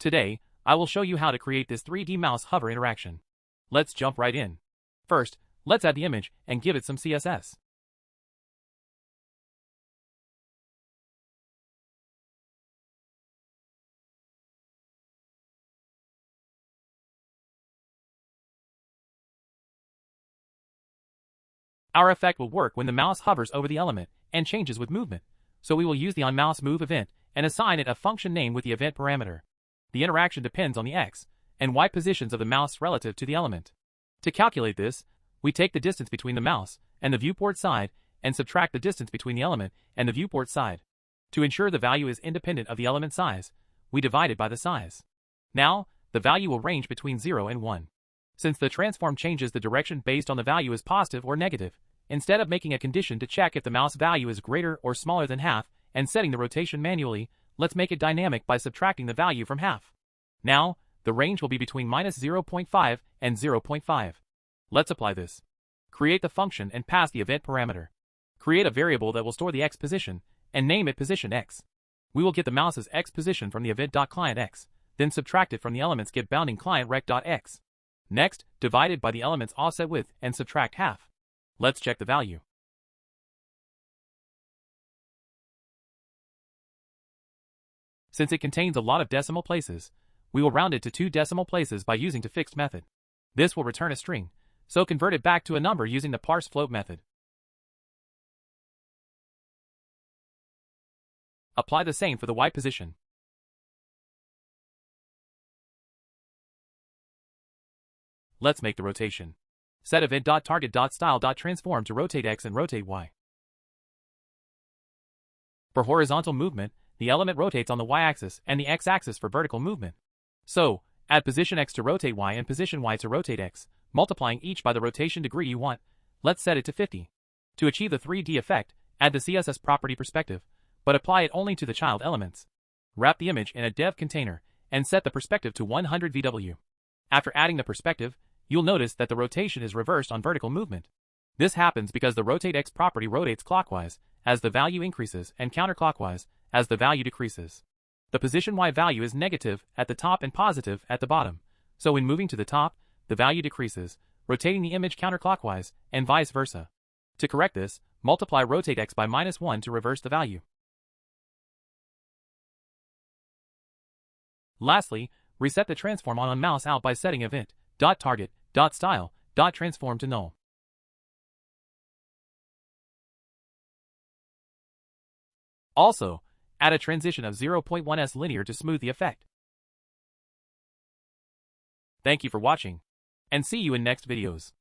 Today, I will show you how to create this 3D mouse hover interaction. Let's jump right in. First, let's add the image and give it some CSS. Our effect will work when the mouse hovers over the element and changes with movement, so we will use the onMouseMove event and assign it a function name with the event parameter. The interaction depends on the x and y positions of the mouse relative to the element. To calculate this, we take the distance between the mouse and the viewport side and subtract the distance between the element and the viewport side. To ensure the value is independent of the element size, we divide it by the size. Now, the value will range between 0 and 1. Since the transform changes the direction based on the value is positive or negative, instead of making a condition to check if the mouse value is greater or smaller than half and setting the rotation manually, let's make it dynamic by subtracting the value from half. Now, the range will be between -0.5 and 0.5. Let's apply this. Create the function and pass the event parameter. Create a variable that will store the x position and name it position x. We will get the mouse's x position from the event.clientX, then subtract it from the element's getBoundingClientRec.x. Next, divide it by the element's offset width and subtract half. Let's check the value. Since it contains a lot of decimal places, we will round it to 2 decimal places by using toFixed method. This will return a string, so convert it back to a number using the parseFloat method. Apply the same for the y position. Let's make the rotation. Set event.target.style.transform to rotate x and rotate y. For horizontal movement, the element rotates on the y-axis and the x-axis for vertical movement. So, add position x to rotate y and position y to rotate x, multiplying each by the rotation degree you want. Let's set it to 50. To achieve the 3D effect, add the CSS property perspective, but apply it only to the child elements. Wrap the image in a dev container and set the perspective to 100 VW. After adding the perspective, you'll notice that the rotation is reversed on vertical movement. This happens because the rotate x property rotates clockwise as the value increases and counterclockwise as the value decreases. The position y value is negative at the top and positive at the bottom, so when moving to the top, the value decreases, rotating the image counterclockwise, and vice versa. To correct this, multiply rotate x by -1 to reverse the value. Lastly, reset the transform on mouse out by setting event.target.style.transform to null. Also, add a transition of 0.1s linear to smooth the effect. Thank you for watching, and see you in next videos.